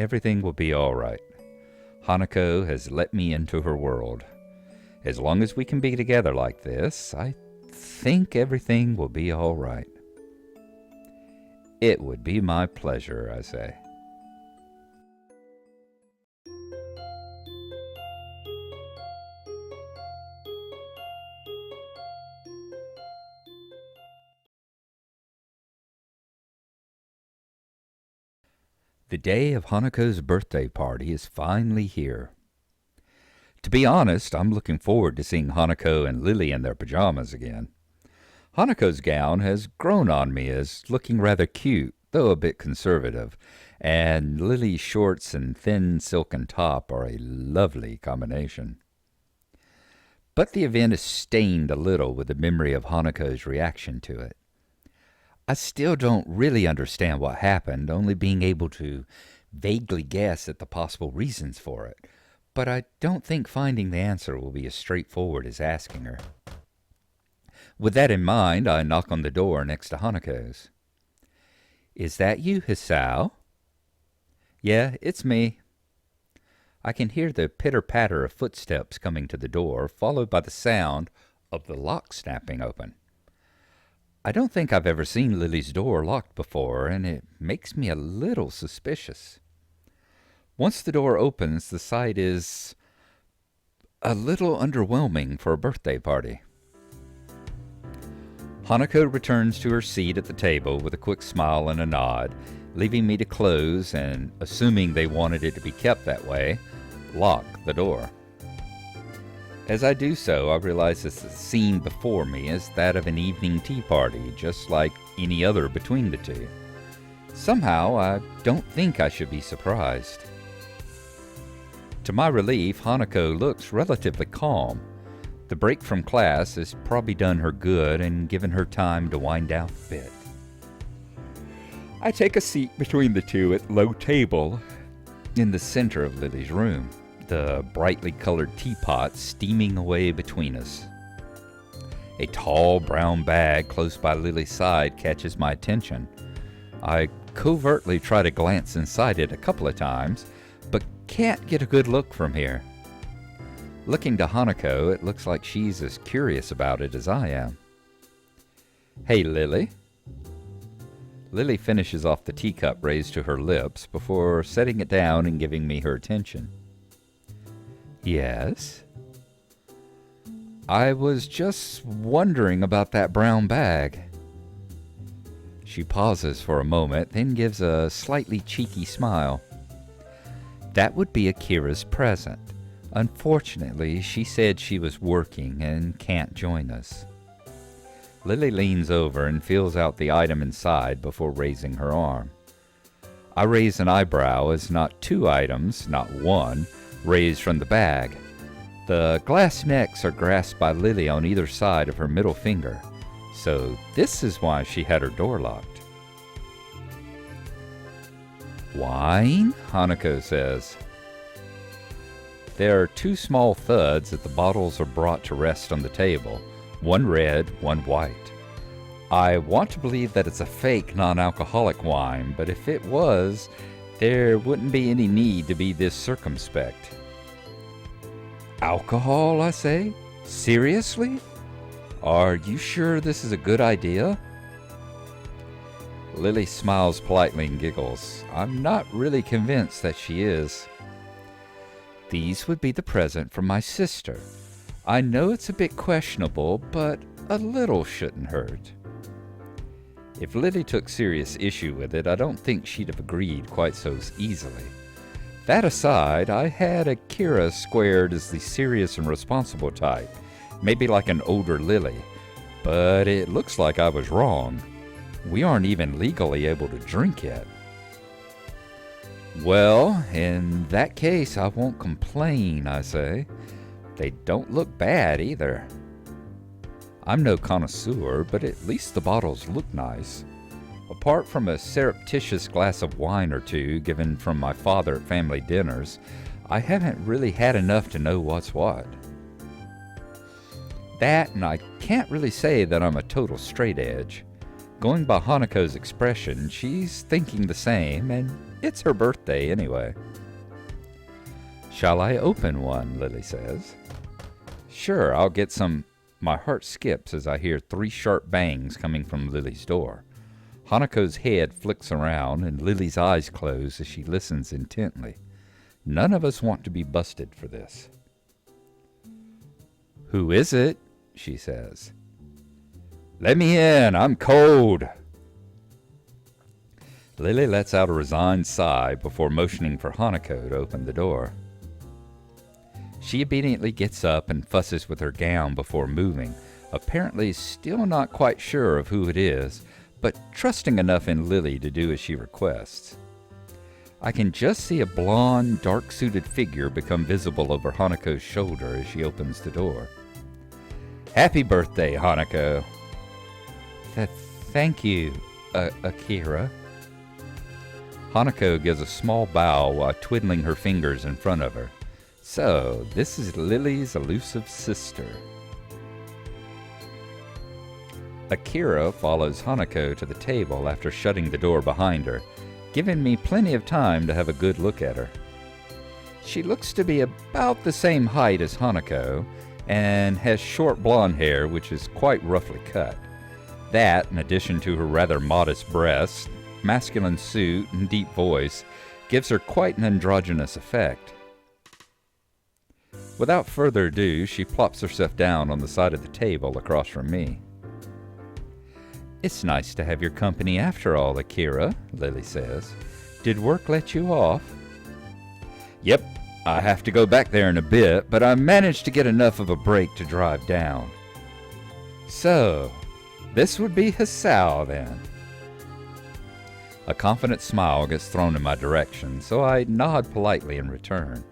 Everything will be all right. Hanako has let me into her world. As long as we can be together like this, I think everything will be all right. It would be my pleasure, I say. The day of Hanako's birthday party is finally here. To be honest, I'm looking forward to seeing Hanako and Lily in their pajamas again. Hanako's gown has grown on me as looking rather cute, though a bit conservative, and Lily's shorts and thin silken top are a lovely combination. But the event is stained a little with the memory of Hanako's reaction to it. I still don't really understand what happened, only being able to vaguely guess at the possible reasons for it. But I don't think finding the answer will be as straightforward as asking her. With that in mind, I knock on the door next to Hanako's. "Is that you, Hisao?" "Yeah, it's me." I can hear the pitter-patter of footsteps coming to the door, followed by the sound of the lock snapping open. I don't think I've ever seen Lily's door locked before, and it makes me a little suspicious. Once the door opens, the sight is a little underwhelming for a birthday party. Hanako returns to her seat at the table with a quick smile and a nod, leaving me to close and, assuming they wanted it to be kept that way, lock the door. As I do so, I realize that the scene before me is that of an evening tea party, just like any other between the two. Somehow, I don't think I should be surprised. To my relief, Hanako looks relatively calm. The break from class has probably done her good and given her time to wind down a bit. I take a seat between the two at the low table in the center of Lily's room, the brightly colored teapot steaming away between us. A tall brown bag close by Lily's side catches my attention. I covertly try to glance inside it a couple of times, but can't get a good look from here. Looking to Hanako, it looks like she's as curious about it as I am. "Hey, Lily." Lily finishes off the teacup raised to her lips before setting it down and giving me her attention. "Yes?" "I was just wondering about that brown bag." She pauses for a moment, then gives a slightly cheeky smile. "That would be Akira's present. Unfortunately, she said she was working and can't join us." Lily leans over and feels out the item inside before raising her arm. I raise an eyebrow as not two items, not one, raised from the bag. The glass necks are grasped by Lily on either side of her middle finger, so this is why she had her door locked. "Wine?" Hanako says. There are two small thuds as the bottles are brought to rest on the table, one red, one white. I want to believe that it's a fake non-alcoholic wine, but if it was, there wouldn't be any need to be this circumspect. "Alcohol," I say? "Seriously? Are you sure this is a good idea?" Lily smiles politely and giggles. I'm not really convinced that she is. "These would be the present from my sister. I know it's a bit questionable, but a little shouldn't hurt." If Lily took serious issue with it, I don't think she'd have agreed quite so easily. That aside, I had Akira squared as the serious and responsible type, maybe like an older Lily, but it looks like I was wrong. We aren't even legally able to drink yet. "Well, in that case, I won't complain," I say. "They don't look bad either." I'm no connoisseur, but at least the bottles look nice. Apart from a surreptitious glass of wine or two given from my father at family dinners, I haven't really had enough to know what's what. That, and I can't really say that I'm a total straight edge. Going by Hanako's expression, she's thinking the same, and it's her birthday anyway. "Shall I open one?" Lily says. "Sure, I'll get some." My heart skips as I hear 3 sharp bangs coming from Lily's door. Hanako's head flicks around, and Lily's eyes close as she listens intently. None of us want to be busted for this. "Who is it?" she says. "Let me in, I'm cold." Lily lets out a resigned sigh before motioning for Hanako to open the door. She obediently gets up and fusses with her gown before moving, apparently still not quite sure of who it is, but trusting enough in Lily to do as she requests. I can just see a blonde, dark-suited figure become visible over Hanako's shoulder as she opens the door. "Happy birthday, Hanako." Thank you, Akira." Hanako gives a small bow while twiddling her fingers in front of her. So, this is Lily's elusive sister. Akira follows Hanako to the table after shutting the door behind her, giving me plenty of time to have a good look at her. She looks to be about the same height as Hanako, and has short blonde hair which is quite roughly cut. That, in addition to her rather modest breasts, masculine suit, and deep voice, gives her quite an androgynous effect. Without further ado, she plops herself down on the side of the table across from me. "It's nice to have your company after all, Akira," Lily says. "Did work let you off?" "Yep, I have to go back there in a bit, but I managed to get enough of a break to drive down." "So, this would be Hisao, then." A confident smile gets thrown in my direction, so I nod politely in return.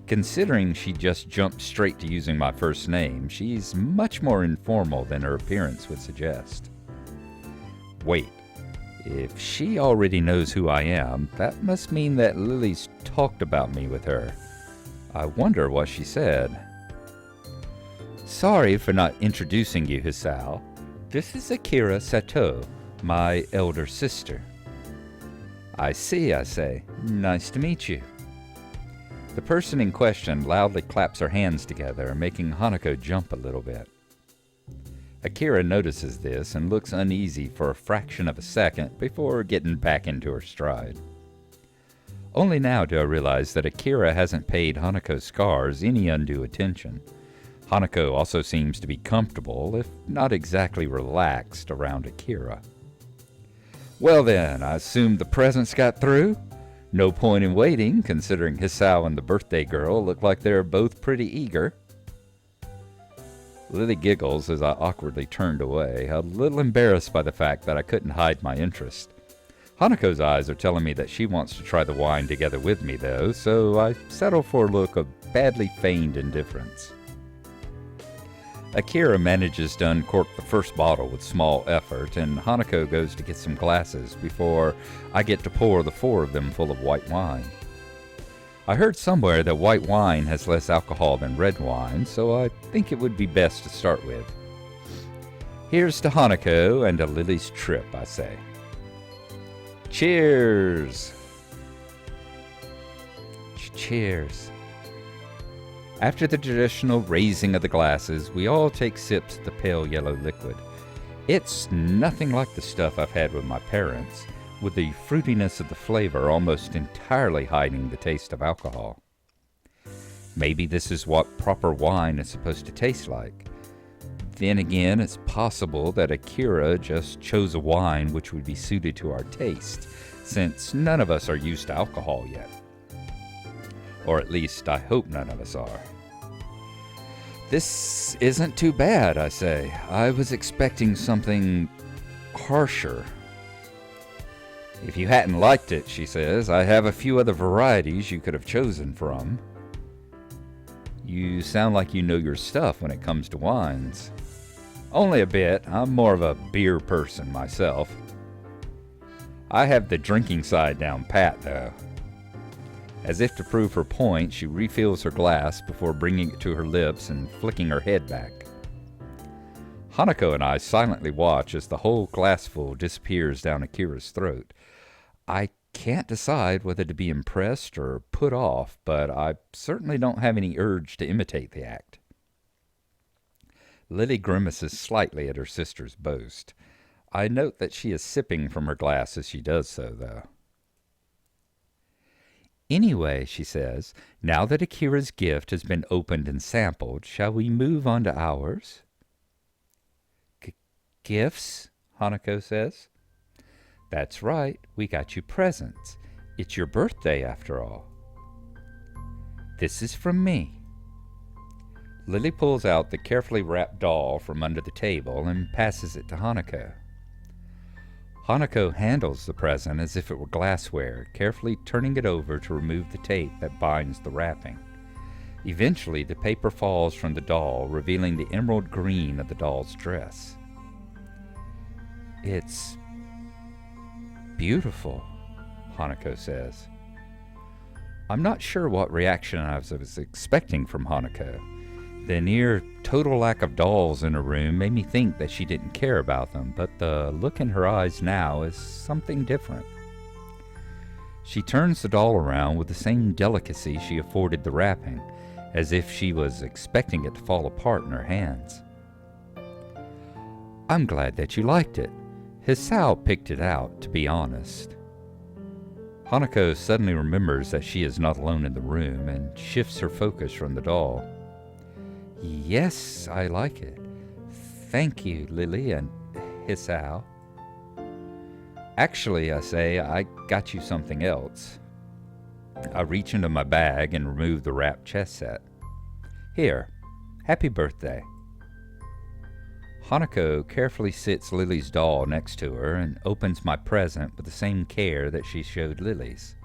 Considering she just jumped straight to using my first name, she's much more informal than her appearance would suggest. Wait, if she already knows who I am, that must mean that Lily's talked about me with her. I wonder what she said. "Sorry for not introducing you, Hisao. This is Akira Sato, my elder sister." "I see," I say. "Nice to meet you." The person in question loudly claps her hands together, making Hanako jump a little bit. Akira notices this and looks uneasy for a fraction of a second before getting back into her stride. Only now do I realize that Akira hasn't paid Hanako's scars any undue attention. Hanako also seems to be comfortable, if not exactly relaxed, around Akira. "Well then, I assume the presents got through? No point in waiting, considering Hisao and the birthday girl look like they're both pretty eager." Lily giggles as I awkwardly turned away, a little embarrassed by the fact that I couldn't hide my interest. Hanako's eyes are telling me that she wants to try the wine together with me, though, so I settle for a look of badly feigned indifference. Akira manages to uncork the first bottle with small effort, and Hanako goes to get some glasses before I get to pour the 4 of them full of white wine. I heard somewhere that white wine has less alcohol than red wine, so I think it would be best to start with. "Here's to Hanako and to Lily's trip," I say. "Cheers!" Cheers. After the traditional raising of the glasses, we all take sips of the pale yellow liquid. It's nothing like the stuff I've had with my parents, with the fruitiness of the flavor almost entirely hiding the taste of alcohol. Maybe this is what proper wine is supposed to taste like. Then again, it's possible that Akira just chose a wine which would be suited to our taste, since none of us are used to alcohol yet. Or at least, I hope none of us are. "This isn't too bad," I say. "I was expecting something harsher." "If you hadn't liked it," she says, "I have a few other varieties you could have chosen from." "You sound like you know your stuff when it comes to wines." "Only a bit. I'm more of a beer person myself." "I have the drinking side down pat, though." As if to prove her point, she refills her glass before bringing it to her lips and flicking her head back. Hanako and I silently watch as the whole glassful disappears down Akira's throat. I can't decide whether to be impressed or put off, but I certainly don't have any urge to imitate the act. Lily grimaces slightly at her sister's boast. I note that she is sipping from her glass as she does so, though. Anyway, she says, now that Akira's gift has been opened and sampled, shall we move on to ours? Gifts? Hanako says. That's right, we got you presents. It's your birthday, after all. This is from me. Lily pulls out the carefully wrapped doll from under the table and passes it to Hanako. Hanako handles the present as if it were glassware, carefully turning it over to remove the tape that binds the wrapping. Eventually, the paper falls from the doll, revealing the emerald green of the doll's dress. It's beautiful, Hanako says. I'm not sure what reaction I was expecting from Hanako. The near total lack of dolls in her room made me think that she didn't care about them, but the look in her eyes now is something different. She turns the doll around with the same delicacy she afforded the wrapping, as if she was expecting it to fall apart in her hands. I'm glad that you liked it. Hisao picked it out, to be honest. Hanako suddenly remembers that she is not alone in the room and shifts her focus from the doll. Yes, I like it. Thank you, Lily and Hisao. Actually, I say, I got you something else. I reach into my bag and remove the wrapped chess set. Here, happy birthday. Hanako carefully sits Lily's doll next to her and opens my present with the same care that she showed Lily's.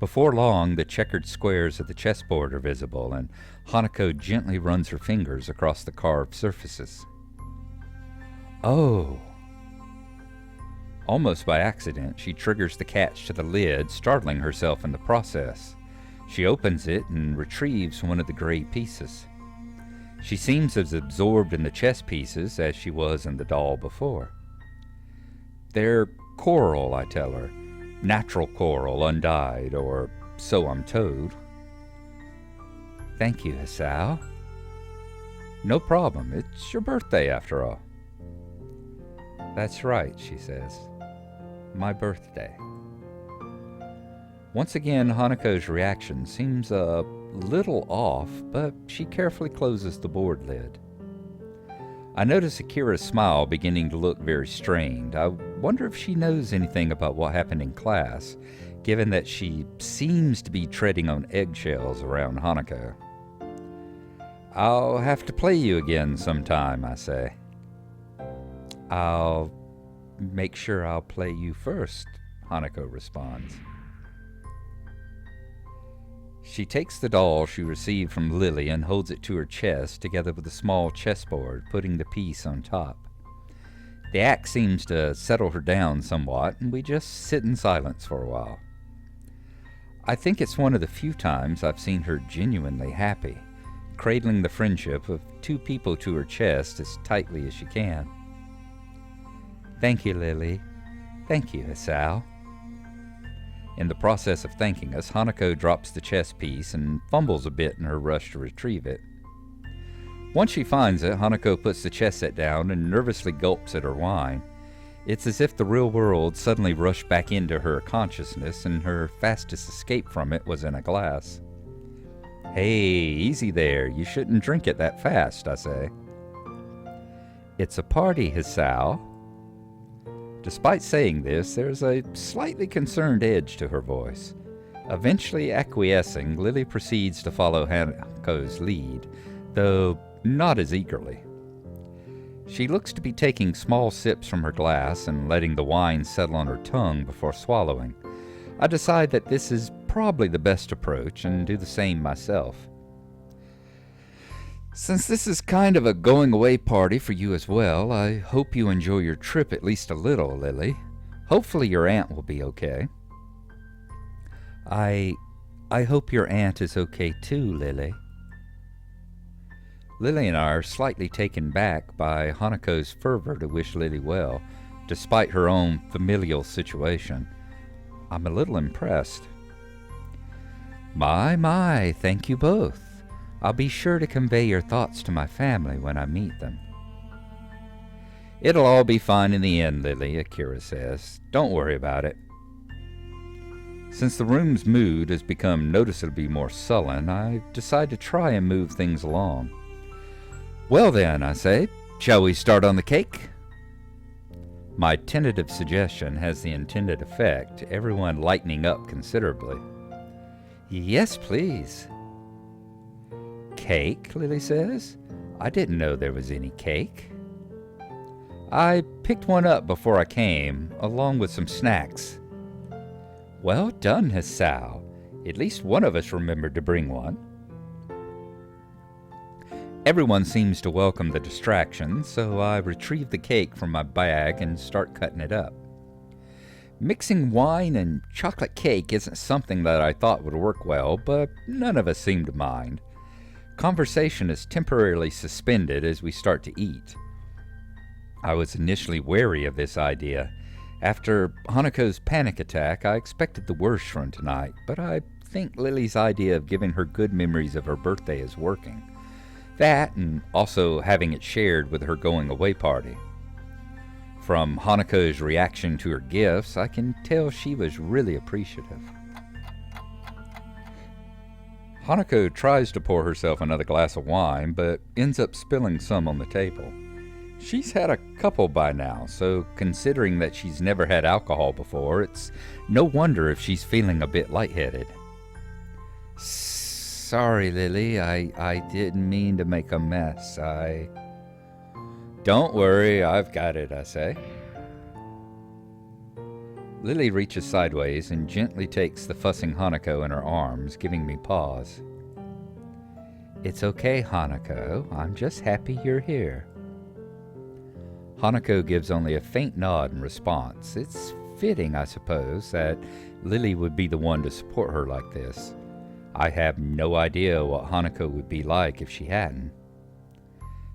Before long, the checkered squares of the chessboard are visible, and Hanako gently runs her fingers across the carved surfaces. Oh! Almost by accident, she triggers the catch to the lid, startling herself in the process. She opens it and retrieves one of the gray pieces. She seems as absorbed in the chess pieces as she was in the doll before. They're coral, I tell her. Natural coral, undyed, or so I'm told. Thank you, Hisao. No problem. It's your birthday, after all. That's right, she says. My birthday. Once again, Hanako's reaction seems a little off, but she carefully closes the board lid. I notice Akira's smile beginning to look very strained. I wonder if she knows anything about what happened in class, given that she seems to be treading on eggshells around Hanako. I'll have to play you again sometime, I say. I'll make sure I'll play you first, Hanako responds. She takes the doll she received from Lily and holds it to her chest together with a small chessboard, putting the piece on top. The act seems to settle her down somewhat, and we just sit in silence for a while. I think it's one of the few times I've seen her genuinely happy, cradling the friendship of two people to her chest as tightly as she can. Thank you, Lily. Thank you, Hisao. In the process of thanking us, Hanako drops the chess piece and fumbles a bit in her rush to retrieve it. Once she finds it, Hanako puts the chess set down and nervously gulps at her wine. It's as if the real world suddenly rushed back into her consciousness and her fastest escape from it was in a glass. Hey, easy there. You shouldn't drink it that fast, I say. It's a party, Hisao. Despite saying this, there's a slightly concerned edge to her voice. Eventually acquiescing, Lily proceeds to follow Hanako's lead, though not as eagerly. She looks to be taking small sips from her glass and letting the wine settle on her tongue before swallowing. I decide that this is probably the best approach and do the same myself. Since this is kind of a going-away party for you as well, I hope you enjoy your trip at least a little, Lily. Hopefully your aunt will be okay. I hope your aunt is okay too, Lily. Lily and I are slightly taken back by Hanako's fervor to wish Lily well, despite her own familial situation. I'm a little impressed. My, thank you both. I'll be sure to convey your thoughts to my family when I meet them. It'll all be fine in the end, Lily, Akira says. Don't worry about it. Since the room's mood has become noticeably more sullen, I decide to try and move things along. Well then, I say, shall we start on the cake? My tentative suggestion has the intended effect, everyone lightening up considerably. Yes, please. Cake, Lily says. I didn't know there was any cake. I picked one up before I came, along with some snacks. Well done, Hisao. At least one of us remembered to bring one. Everyone seems to welcome the distraction, so I retrieve the cake from my bag and start cutting it up. Mixing wine and chocolate cake isn't something that I thought would work well, but none of us seem to mind. Conversation is temporarily suspended as we start to eat. I was initially wary of this idea. After Hanako's panic attack, I expected the worst from tonight, but I think Lily's idea of giving her good memories of her birthday is working. That, and also having it shared with her going-away party. From Hanako's reaction to her gifts, I can tell she was really appreciative. Hanako tries to pour herself another glass of wine, but ends up spilling some on the table. She's had a couple by now, so considering that she's never had alcohol before, it's no wonder if she's feeling a bit lightheaded. Sorry, Lily, I didn't mean to make a mess. Don't worry, I've got it, I say. Lily reaches sideways and gently takes the fussing Hanako in her arms, giving me pause. It's okay, Hanako. I'm just happy you're here. Hanako gives only a faint nod in response. It's fitting, I suppose, that Lily would be the one to support her like this. I have no idea what Hanako would be like if she hadn't.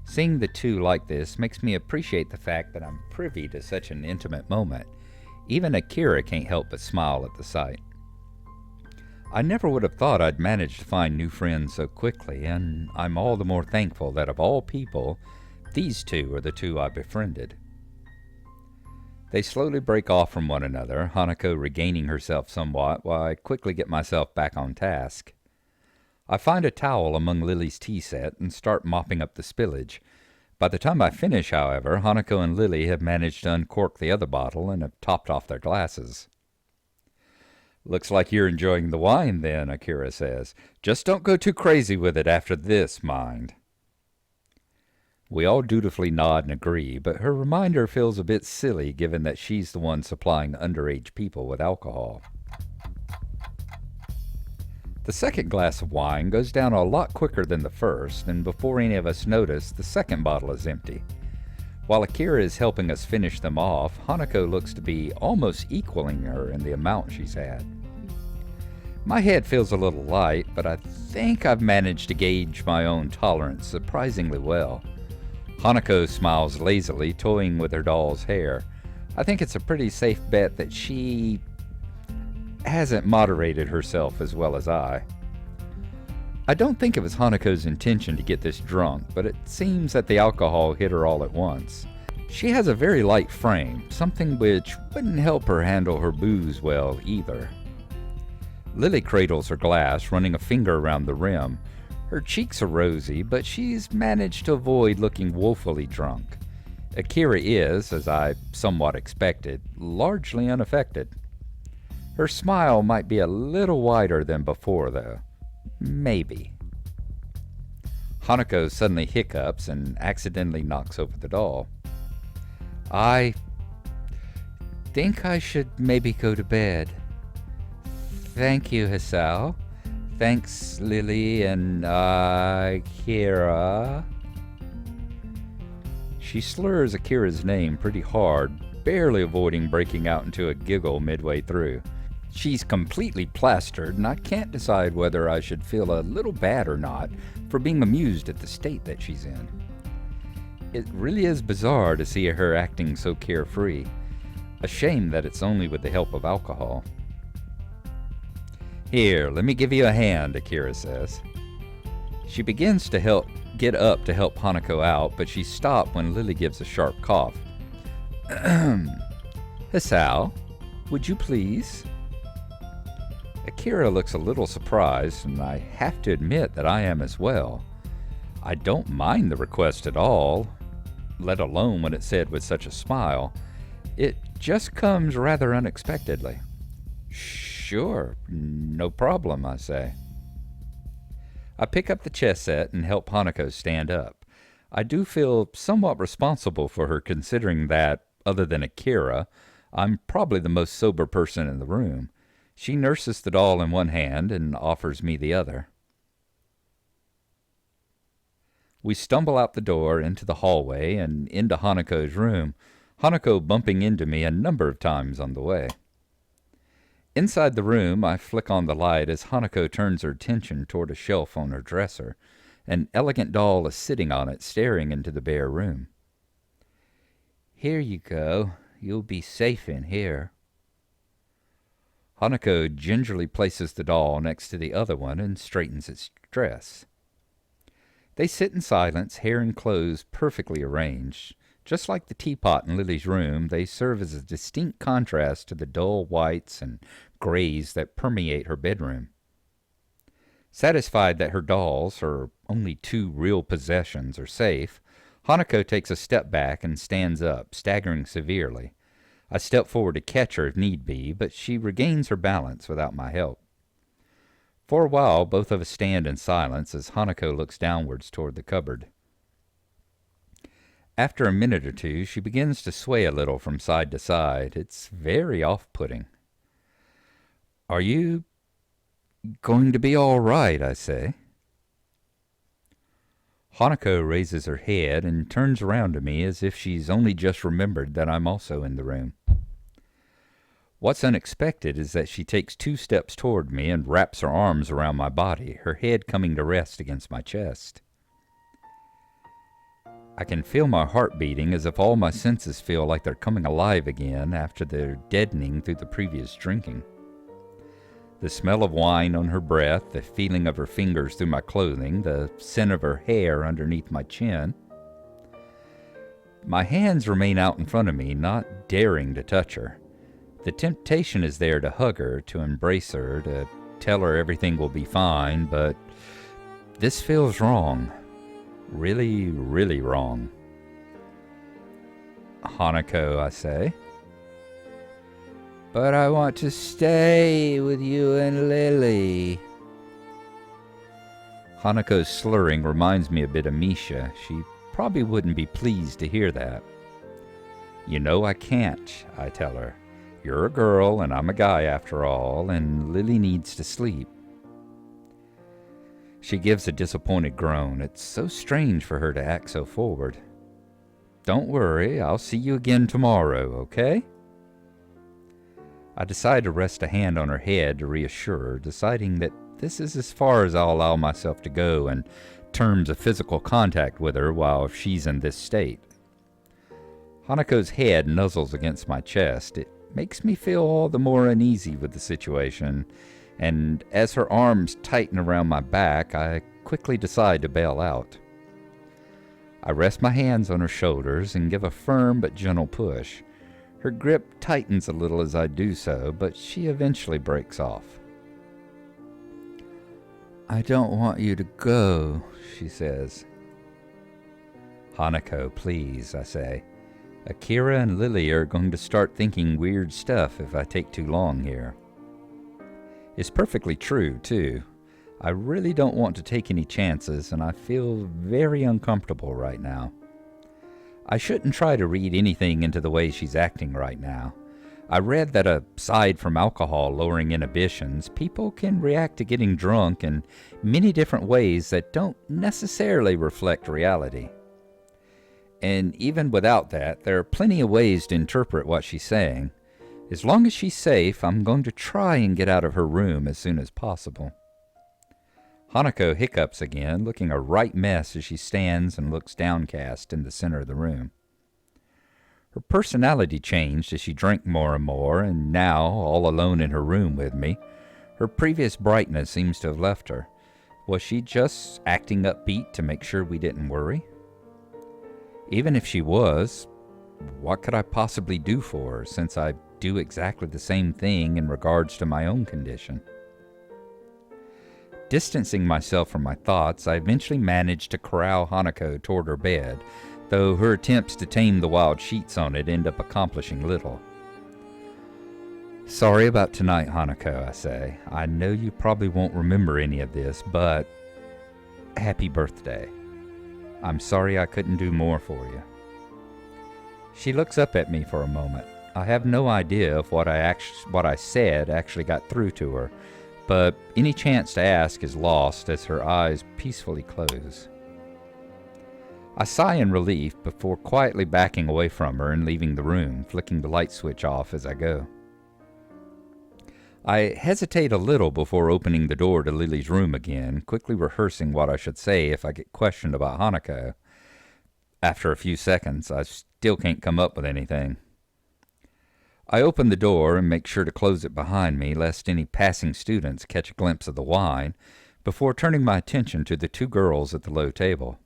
Seeing the two like this makes me appreciate the fact that I'm privy to such an intimate moment. Even Akira can't help but smile at the sight. I never would have thought I'd managed to find new friends so quickly, and I'm all the more thankful that of all people, these two are the two I befriended. They slowly break off from one another, Hanako regaining herself somewhat, while I quickly get myself back on task. I find a towel among Lily's tea set and start mopping up the spillage. By the time I finish, however, Hanako and Lily have managed to uncork the other bottle and have topped off their glasses. Looks like you're enjoying the wine then, Akira says. Just don't go too crazy with it after this, mind. We all dutifully nod and agree, but her reminder feels a bit silly given that she's the one supplying underage people with alcohol. The second glass of wine goes down a lot quicker than the first, and before any of us notice, the second bottle is empty. While Akira is helping us finish them off, Hanako looks to be almost equaling her in the amount she's had. My head feels a little light, but I think I've managed to gauge my own tolerance surprisingly well. Hanako smiles lazily, toying with her doll's hair. I think it's a pretty safe bet that she hasn't moderated herself as well as I. I don't think it was Hanako's intention to get this drunk, but it seems that the alcohol hit her all at once. She has a very light frame, something which wouldn't help her handle her booze well either. Lily cradles her glass, running a finger around the rim. Her cheeks are rosy, but she's managed to avoid looking woefully drunk. Akira is, as I somewhat expected, largely unaffected. Her smile might be a little wider than before, though. Maybe. Hanako suddenly hiccups and accidentally knocks over the doll. I think I should maybe go to bed. Thank you, Hisao. Thanks, Lily and Akira. She slurs Akira's name pretty hard, barely avoiding breaking out into a giggle midway through. She's completely plastered, and I can't decide whether I should feel a little bad or not for being amused at the state that she's in. It really is bizarre to see her acting so carefree. A shame that it's only with the help of alcohol. "Here, let me give you a hand," Akira says. She begins to get up to help Hanako out, but she's stopped when Lily gives a sharp cough. "Hisao, would you please?" Akira looks a little surprised, and I have to admit that I am as well. I don't mind the request at all, let alone when it's said with such a smile. It just comes rather unexpectedly. "Sure, no problem," I say. I pick up the chess set and help Hanako stand up. I do feel somewhat responsible for her, considering that, other than Akira, I'm probably the most sober person in the room. She nurses the doll in one hand and offers me the other. We stumble out the door into the hallway and into Hanako's room, Hanako bumping into me a number of times on the way. Inside the room, I flick on the light as Hanako turns her attention toward a shelf on her dresser. An elegant doll is sitting on it, staring into the bare room. "Here you go. You'll be safe in here." Hanako gingerly places the doll next to the other one and straightens its dress. They sit in silence, hair and clothes perfectly arranged. Just like the teapot in Lily's room, they serve as a distinct contrast to the dull whites and grays that permeate her bedroom. Satisfied that her dolls, her only two real possessions, are safe, Hanako takes a step back and stands up, staggering severely. I step forward to catch her if need be, but she regains her balance without my help. For a while, both of us stand in silence as Hanako looks downwards toward the cupboard. After a minute or two, she begins to sway a little from side to side. It's very off-putting. "Are you going to be all right?" I say. Hanako raises her head and turns around to me as if she's only just remembered that I'm also in the room. What's unexpected is that she takes 2 steps toward me and wraps her arms around my body, her head coming to rest against my chest. I can feel my heart beating as if all my senses feel like they're coming alive again after their deadening through the previous drinking. The smell of wine on her breath, the feeling of her fingers through my clothing, the scent of her hair underneath my chin. My hands remain out in front of me, not daring to touch her. The temptation is there to hug her, to embrace her, to tell her everything will be fine, but this feels wrong. Really, really wrong. "Hanako," I say. "But I want to stay with you and Lily." Hanako's slurring reminds me a bit of Misha. She probably wouldn't be pleased to hear that. "You know I can't," I tell her. "You're a girl and I'm a guy after all, and Lily needs to sleep." She gives a disappointed groan. It's so strange for her to act so forward. "Don't worry, I'll see you again tomorrow, okay?" I decide to rest a hand on her head to reassure her, deciding that this is as far as I'll allow myself to go in terms of physical contact with her while she's in this state. Hanako's head nuzzles against my chest. It makes me feel all the more uneasy with the situation, and as her arms tighten around my back, I quickly decide to bail out. I rest my hands on her shoulders and give a firm but gentle push. Her grip tightens a little as I do so, but she eventually breaks off. "I don't want you to go," she says. "Hanako, please," I say. "Akira and Lily are going to start thinking weird stuff if I take too long here." It's perfectly true, too. I really don't want to take any chances, and I feel very uncomfortable right now. I shouldn't try to read anything into the way she's acting right now. I read that aside from alcohol lowering inhibitions, people can react to getting drunk in many different ways that don't necessarily reflect reality. And even without that, there are plenty of ways to interpret what she's saying. As long as she's safe, I'm going to try and get out of her room as soon as possible. Hanako hiccups again, looking a right mess as she stands and looks downcast in the center of the room. Her personality changed as she drank more and more, and now, all alone in her room with me, her previous brightness seems to have left her. Was she just acting upbeat to make sure we didn't worry? Even if she was, what could I possibly do for her, since I do exactly the same thing in regards to my own condition? Distancing myself from my thoughts, I eventually managed to corral Hanako toward her bed, though her attempts to tame the wild sheets on it end up accomplishing little. Sorry about tonight, Hanako, I say. I know you probably won't remember any of this, but happy birthday. I'm sorry I couldn't do more for you. She looks up at me for a moment. I have no idea if what I said actually got through to her, but any chance to ask is lost as her eyes peacefully close. I sigh in relief before quietly backing away from her and leaving the room, flicking the light switch off as I go. I hesitate a little before opening the door to Lily's room again, quickly rehearsing what I should say if I get questioned about Hanako. After a few seconds, I still can't come up with anything. I open the door and make sure to close it behind me, lest any passing students catch a glimpse of the wine, before turning my attention to the two girls at the low table.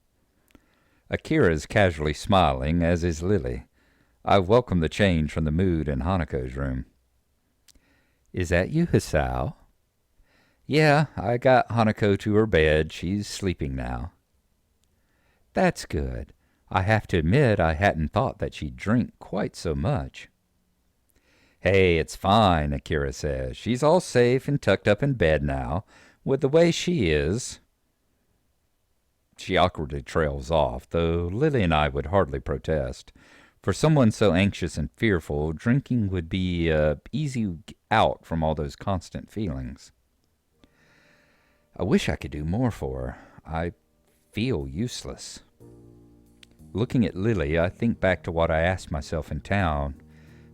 Akira is casually smiling, as is Lily. I welcome the change from the mood in Hanako's room. Is that you, Hisao? Yeah, I got Hanako to her bed. She's sleeping now. That's good. I have to admit I hadn't thought that she'd drink quite so much. Hey, it's fine, Akira says. She's all safe and tucked up in bed now. With the way she is... She awkwardly trails off, though Lily and I would hardly protest. For someone so anxious and fearful, drinking would be an easy out from all those constant feelings. I wish I could do more for her. I feel useless. Looking at Lily, I think back to what I asked myself in town.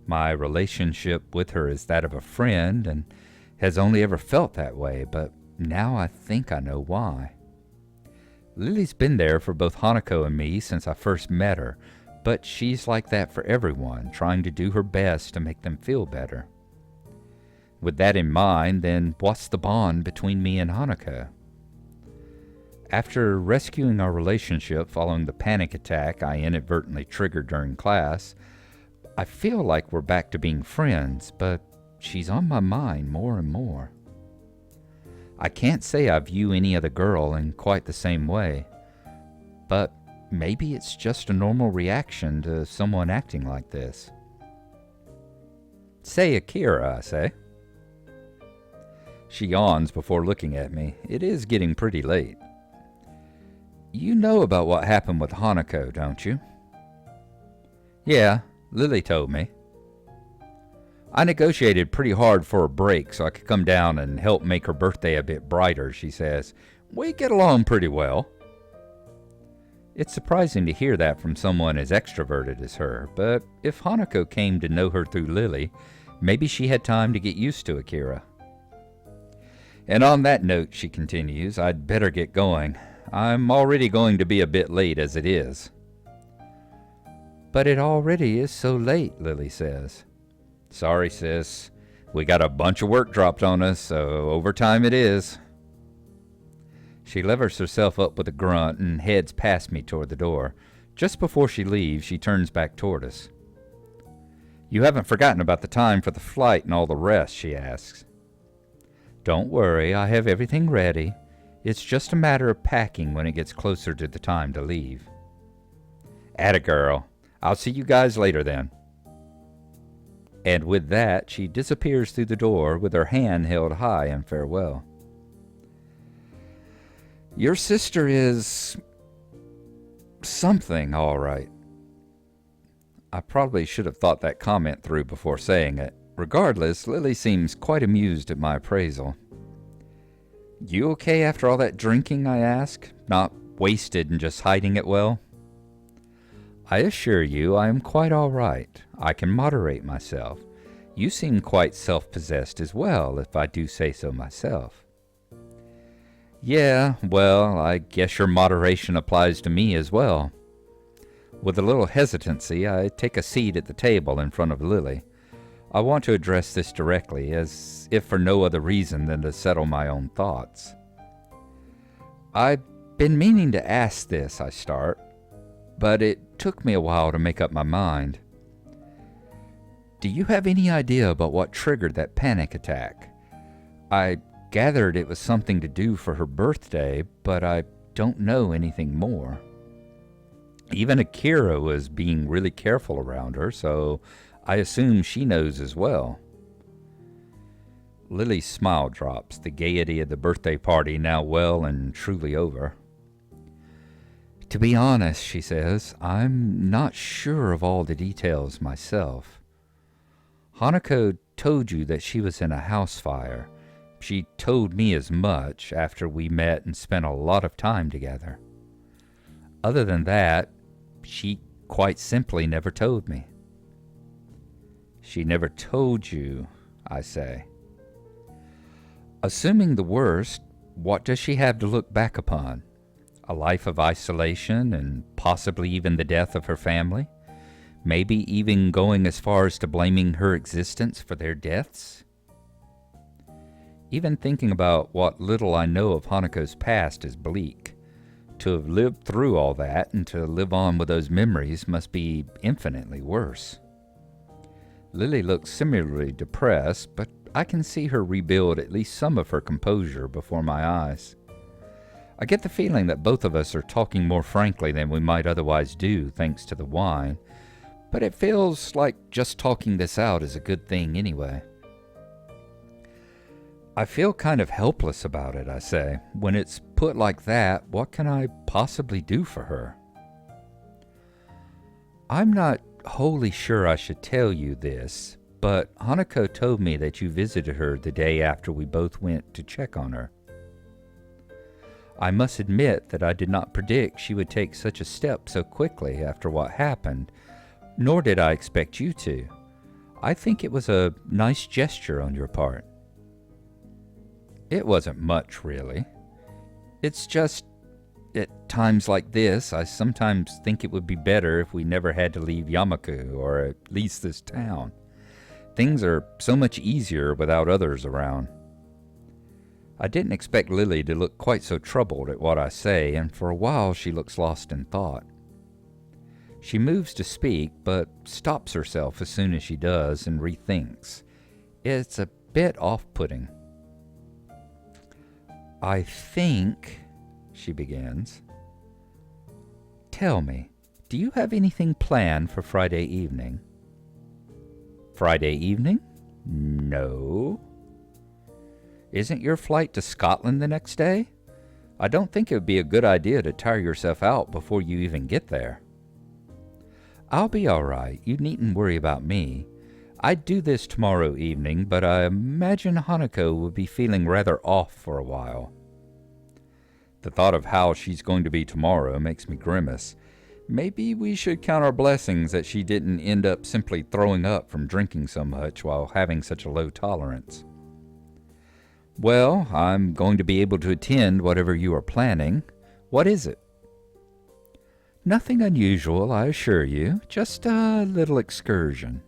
My relationship with her is that of a friend and has only ever felt that way, but now I think I know why. Lily's been there for both Hanako and me since I first met her, but she's like that for everyone, trying to do her best to make them feel better. With that in mind, then what's the bond between me and Hanako? After rescuing our relationship following the panic attack I inadvertently triggered during class, I feel like we're back to being friends, but she's on my mind more and more. I can't say I view any other girl in quite the same way, but maybe it's just a normal reaction to someone acting like this. Say, Akira, I say. She yawns before looking at me. It is getting pretty late. You know about what happened with Hanako, don't you? Yeah, Lily told me. I negotiated pretty hard for a break so I could come down and help make her birthday a bit brighter, she says. We get along pretty well. It's surprising to hear that from someone as extroverted as her, but if Hanako came to know her through Lily, maybe she had time to get used to Akira. And on that note, she continues, I'd better get going. I'm already going to be a bit late as it is. But it already is so late, Lily says. Sorry, sis. We got a bunch of work dropped on us, so overtime it is. She levers herself up with a grunt and heads past me toward the door. Just before she leaves, she turns back toward us. You haven't forgotten about the time for the flight and all the rest, she asks. Don't worry, I have everything ready. It's just a matter of packing when it gets closer to the time to leave. Atta girl. I'll see you guys later then. And with that, she disappears through the door with her hand held high in farewell. Your sister is... something, all right. I probably should have thought that comment through before saying it. Regardless, Lily seems quite amused at my appraisal. You okay after all that drinking, I ask? Not wasted and just hiding it well? I assure you I am quite all right. I can moderate myself. You seem quite self-possessed as well, if I do say so myself. Yeah, well, I guess your moderation applies to me as well. With a little hesitancy, I take a seat at the table in front of Lily. I want to address this directly, as if for no other reason than to settle my own thoughts. I've been meaning to ask this, I start, but it took me a while to make up my mind. Do you have any idea about what triggered that panic attack? I gathered it was something to do for her birthday, but I don't know anything more. Even Akira was being really careful around her, so I assume she knows as well. Lily's smile drops, the gaiety of the birthday party now well and truly over. To be honest, she says, I'm not sure of all the details myself. Hanako told you that she was in a house fire. She told me as much after we met and spent a lot of time together. Other than that, she quite simply never told me. She never told you, I say. Assuming the worst, what does she have to look back upon? A life of isolation and possibly even the death of her family? Maybe even going as far as to blaming her existence for their deaths? Even thinking about what little I know of Hanako's past is bleak. To have lived through all that and to live on with those memories must be infinitely worse. Lily looks similarly depressed, but I can see her rebuild at least some of her composure before my eyes. I get the feeling that both of us are talking more frankly than we might otherwise do thanks to the wine, but it feels like just talking this out is a good thing anyway. I feel kind of helpless about it, I say. When it's put like that, what can I possibly do for her? I'm not wholly sure I should tell you this, but Hanako told me that you visited her the day after we both went to check on her. I must admit that I did not predict she would take such a step so quickly after what happened, nor did I expect you to. I think it was a nice gesture on your part. It wasn't much, really. It's just, at times like this, I sometimes think it would be better if we never had to leave Yamaku, or at least this town. Things are so much easier without others around. I didn't expect Lily to look quite so troubled at what I say, and for a while she looks lost in thought. She moves to speak, but stops herself as soon as she does and rethinks. It's a bit off-putting. I think, she begins. Tell me, do you have anything planned for Friday evening? Friday evening? No. Isn't your flight to Scotland the next day? I don't think it would be a good idea to tire yourself out before you even get there. I'll be all right. You needn't worry about me. I'd do this tomorrow evening, but I imagine Hanako will be feeling rather off for a while. The thought of how she's going to be tomorrow makes me grimace. Maybe we should count our blessings that she didn't end up simply throwing up from drinking so much while having such a low tolerance. Well, I'm going to be able to attend whatever you are planning. What is it? Nothing unusual, I assure you. Just a little excursion.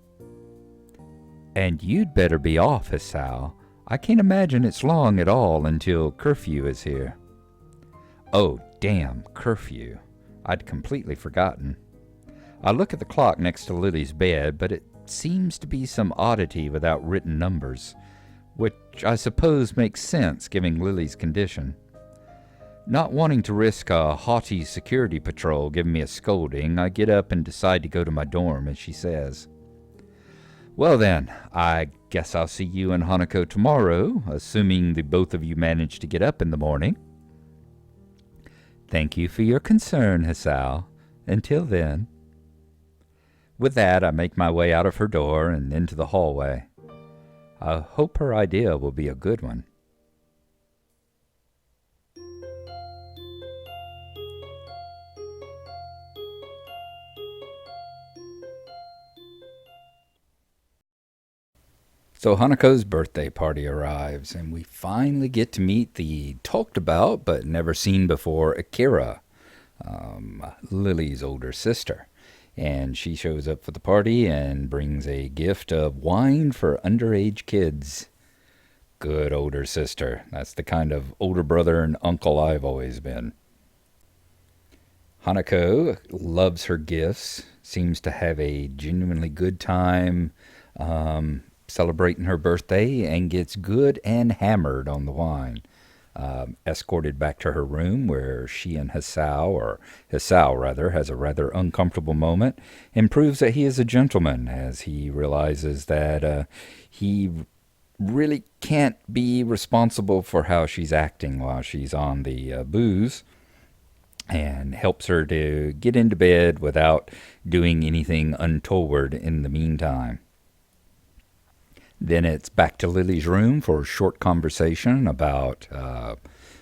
And you'd better be off, Hisao. I can't imagine it's long at all until curfew is here. Oh, damn, curfew. I'd completely forgotten. I look at the clock next to Lily's bed, but it seems to be some oddity without written numbers, which I suppose makes sense given Lily's condition. Not wanting to risk a haughty security patrol giving me a scolding, I get up and decide to go to my dorm, as she says. Well then, I guess I'll see you and Hanako tomorrow, assuming the both of you manage to get up in the morning. Thank you for your concern, Hisao. Until then. With that, I make my way out of her door and into the hallway. I hope her idea will be a good one. So Hanako's birthday party arrives, and we finally get to meet the talked about but never seen before Akira, Lily's older sister. And she shows up for the party and brings a gift of wine for underage kids. Good older sister. That's the kind of older brother and uncle I've always been. Hanako loves her gifts, seems to have a genuinely good time celebrating her birthday, and gets good and hammered on the wine. Escorted back to her room where she and Hisao rather, has a rather uncomfortable moment and proves that he is a gentleman as he realizes that he really can't be responsible for how she's acting while she's on the booze, and helps her to get into bed without doing anything untoward in the meantime. Then it's back to Lily's room for a short conversation about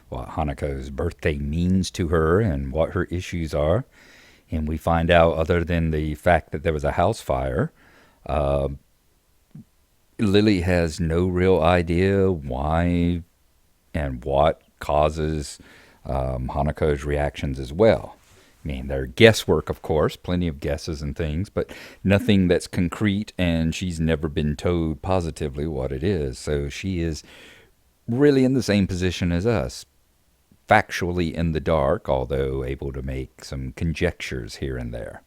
what Hanako's birthday means to her and what her issues are. And we find out, other than the fact that there was a house fire, Lily has no real idea why and what causes Hanako's reactions as well. I mean, they're guesswork, of course, plenty of guesses and things, but nothing that's concrete, and she's never been told positively what it is. So she is really in the same position as us, factually in the dark, although able to make some conjectures here and there.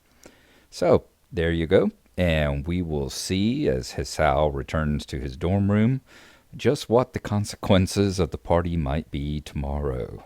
So, there you go. And we will see, as Hisao returns to his dorm room, just what the consequences of the party might be tomorrow.